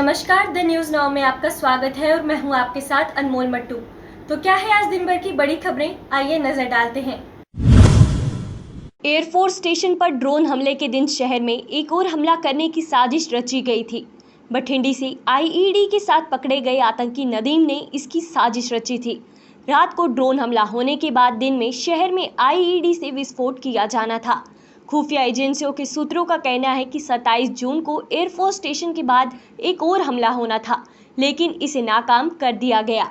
नमस्कार, the news now में आपका स्वागत है और मैं हूं आपके साथ अनमोल मट्टू। तो क्या है आज दिन भर की बड़ी खबरें, आइए नजर डालते हैं। एयरफोर्स स्टेशन पर ड्रोन हमले के दिन शहर में एक और हमला करने की साजिश रची गई थी। बठिंडी से आईईडी के साथ पकड़े गए आतंकी नदीम ने इसकी साजिश रची थी। रात को ड्रोन हमला होने के बाद दिन में शहर में आईईडी से विस्फोट किया जाना था। खुफिया एजेंसियों के सूत्रों का कहना है कि 27 जून को एयरफोर्स स्टेशन के बाद एक और हमला होना था, लेकिन इसे नाकाम कर दिया गया।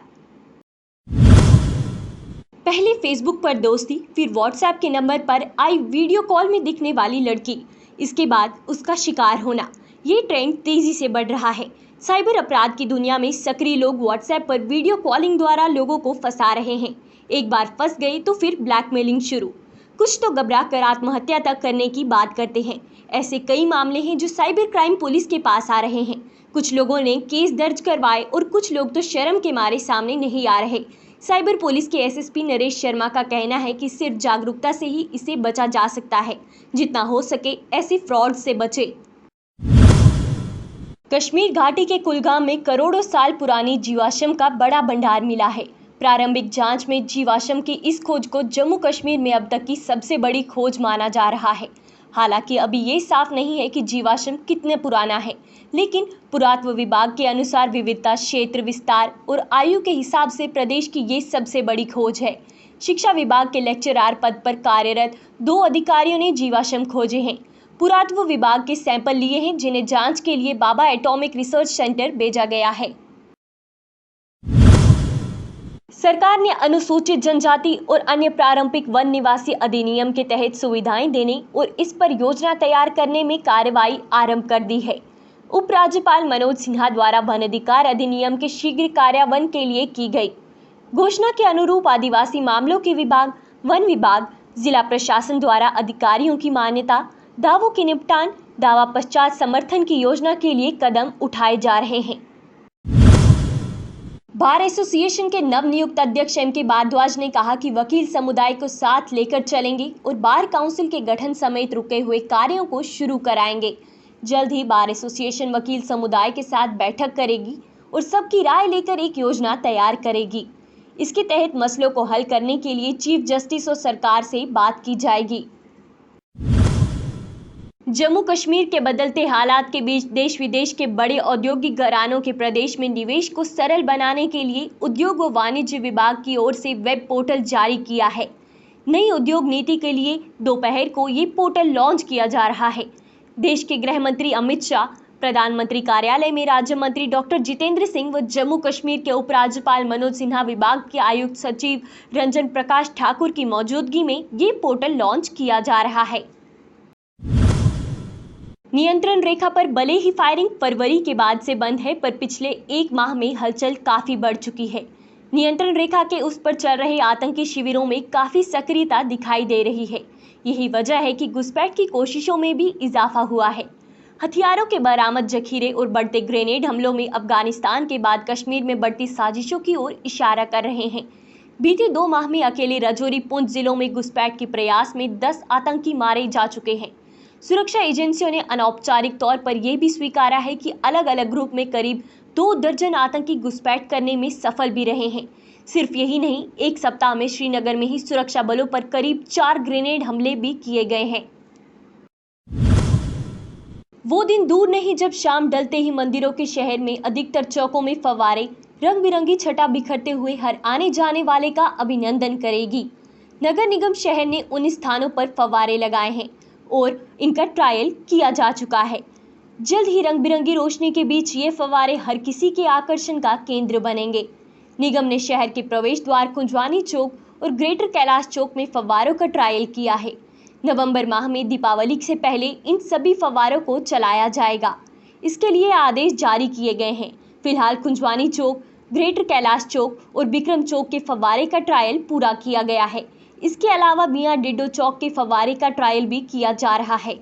पहले फेसबुक पर दोस्ती, फिर व्हाट्सएप के नंबर पर आई वीडियो कॉल में दिखने वाली लड़की, इसके बाद उसका शिकार होना, ये ट्रेंड तेजी से बढ़ रहा है। साइबर अपराध की दुनिया में सक्रिय लोग व्हाट्सएप पर वीडियो कॉलिंग द्वारा लोगों को फंसा रहे हैं। एक बार फंस गए तो फिर ब्लैकमेलिंग शुरू। कुछ तो घबरा कर आत्महत्या तक करने की बात करते हैं। ऐसे कई मामले हैं जो साइबर क्राइम पुलिस के पास आ रहे हैं। कुछ लोगों ने केस दर्ज करवाए और कुछ लोग तो शर्म के मारे सामने नहीं आ रहे। साइबर पुलिस के एसएसपी नरेश शर्मा का कहना है कि सिर्फ जागरूकता से ही इसे बचा जा सकता है। जितना हो सके ऐसे फ्रॉड से बचे। कश्मीर घाटी के कुलगाम में करोड़ों साल पुरानी जीवाश्म का बड़ा भंडार मिला है। प्रारंभिक जांच में जीवाश्म की इस खोज को जम्मू कश्मीर में अब तक की सबसे बड़ी खोज माना जा रहा है। हालांकि अभी ये साफ नहीं है कि जीवाश्म कितने पुराना है, लेकिन पुरातत्व विभाग के अनुसार विविधता, क्षेत्र विस्तार और आयु के हिसाब से प्रदेश की ये सबसे बड़ी खोज है। शिक्षा विभाग के लेक्चरार पद पर कार्यरत 2 अधिकारियों ने जीवाश्म खोजे हैं। पुरातत्व विभाग के सैंपल लिए हैं, जिन्हें जांच के लिए बाबा एटॉमिक रिसर्च सेंटर भेजा गया है। सरकार ने अनुसूचित जनजाति और अन्य पारंपरिक वन निवासी अधिनियम के तहत सुविधाएं देने और इस पर योजना तैयार करने में कार्रवाई आरंभ कर दी है। उपराज्यपाल मनोज सिन्हा द्वारा वन अधिकार अधिनियम के शीघ्र कार्यान्वयन के लिए की गई घोषणा के अनुरूप आदिवासी मामलों के विभाग, वन विभाग, जिला प्रशासन द्वारा अधिकारियों की मान्यता, दावों के निपटान, दावा पश्चात समर्थन की योजना के लिए कदम उठाए जा रहे हैं। बार एसोसिएशन के नवनियुक्त अध्यक्ष एम.के. भारद्वाज ने कहा कि वकील समुदाय को साथ लेकर चलेंगे और बार काउंसिल के गठन समेत रुके हुए कार्यों को शुरू कराएंगे। जल्द ही बार एसोसिएशन वकील समुदाय के साथ बैठक करेगी और सबकी राय लेकर एक योजना तैयार करेगी। इसके तहत मसलों को हल करने के लिए चीफ जस्टिस और सरकार से बात की जाएगी। जम्मू कश्मीर के बदलते हालात के बीच देश विदेश के बड़े औद्योगिक घरानों के प्रदेश में निवेश को सरल बनाने के लिए उद्योग व वाणिज्य विभाग की ओर से वेब पोर्टल जारी किया है। नई उद्योग नीति के लिए दोपहर को ये पोर्टल लॉन्च किया जा रहा है। देश के गृह मंत्री अमित शाह, प्रधानमंत्री कार्यालय में राज्य मंत्री डॉक्टर जितेंद्र सिंह व जम्मू कश्मीर के उपराज्यपाल मनोज सिन्हा, विभाग के आयुक्त सचिव रंजन प्रकाश ठाकुर की मौजूदगी में ये पोर्टल लॉन्च किया जा रहा है। नियंत्रण रेखा पर भले ही फायरिंग फरवरी के बाद से बंद है, पर पिछले 1 माह में हलचल काफी बढ़ चुकी है। नियंत्रण रेखा के उस पर चल रहे आतंकी शिविरों में काफी सक्रियता दिखाई दे रही है। यही वजह है कि घुसपैठ की कोशिशों में भी इजाफा हुआ है। हथियारों के बरामद जखीरे और बढ़ते ग्रेनेड हमलों में अफगानिस्तान के बाद कश्मीर में बढ़ती साजिशों की ओर इशारा कर रहे हैं। बीते 2 माह में अकेले राजौरी, पुंछ जिलों में घुसपैठ के प्रयास में 10 आतंकी मारे जा चुके हैं। सुरक्षा एजेंसियों ने अनौपचारिक तौर पर यह भी स्वीकारा है कि अलग अलग ग्रुप में करीब 2 दर्जन आतंकी घुसपैठ करने में सफल भी रहे हैं। सिर्फ यही नहीं, एक सप्ताह में श्रीनगर में ही सुरक्षा बलों पर करीब 4 ग्रेनेड हमले भी किए गए हैं। वो दिन दूर नहीं जब शाम ढलते ही मंदिरों के शहर में अधिकतर चौकों में फव्वारे, रंग बिरंगी छटा बिखरते हुए हर आने जाने वाले का अभिनंदन करेगी। नगर निगम शहर ने 19 स्थानों पर फव्वारे लगाए हैं और इनका ट्रायल किया जा चुका है। जल्द ही रंग बिरंगी रोशनी के बीच ये फव्वारे हर किसी के आकर्षण का केंद्र बनेंगे। निगम ने शहर के प्रवेश द्वार कुंजवानी चौक और ग्रेटर कैलाश चौक में फव्वारों का ट्रायल किया है। नवंबर माह में दीपावली से पहले इन सभी फव्वारों को चलाया जाएगा। इसके लिए आदेश जारी किए गए हैं। फिलहाल कुंजवानी चौक, ग्रेटर कैलाश चौक और विक्रम चौक के फव्वारे का ट्रायल पूरा किया गया है। इसके अलावा मियां डिडो चौक के फव्वारे का ट्रायल भी किया जा रहा है।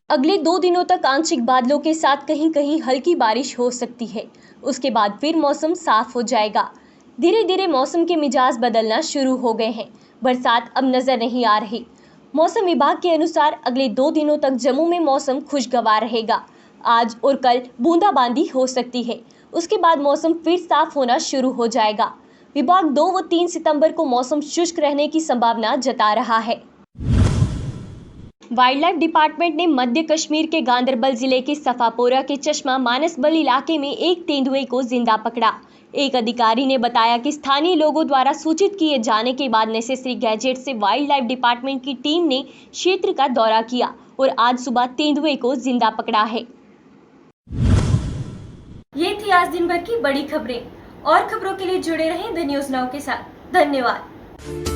अगले 2 दिनों तक आंशिक बादलों के साथ कहीं कहीं हल्की बारिश हो सकती है। उसके बाद फिर मौसम साफ हो जाएगा। धीरे धीरे मौसम के मिजाज बदलना शुरू हो गए हैं। बरसात अब नजर नहीं आ रही। मौसम विभाग के अनुसार अगले 2 दिनों तक जम्मू में मौसम खुशगवार रहेगा। आज और कल बूंदाबांदी हो सकती है। उसके बाद मौसम फिर साफ होना शुरू हो जाएगा। विभाग 2 व 3 सितंबर को मौसम शुष्क रहने की संभावना जता रहा है। वाइल्ड लाइफ डिपार्टमेंट ने मध्य कश्मीर के गांदरबल जिले के सफापोरा के चश्मा मानसबल इलाके में एक तेंदुए को जिंदा पकड़ा। एक अधिकारी ने बताया कि स्थानीय लोगों द्वारा सूचित किए जाने के बाद नेसेसरी गैजेट से वाइल्ड लाइफ डिपार्टमेंट की टीम ने क्षेत्र का दौरा किया और आज सुबह तेंदुए को जिंदा पकड़ा है। ये थी आज दिन भर की बड़ी खबरें। और खबरों के लिए जुड़े रहें द न्यूज़ नाउ के साथ। धन्यवाद।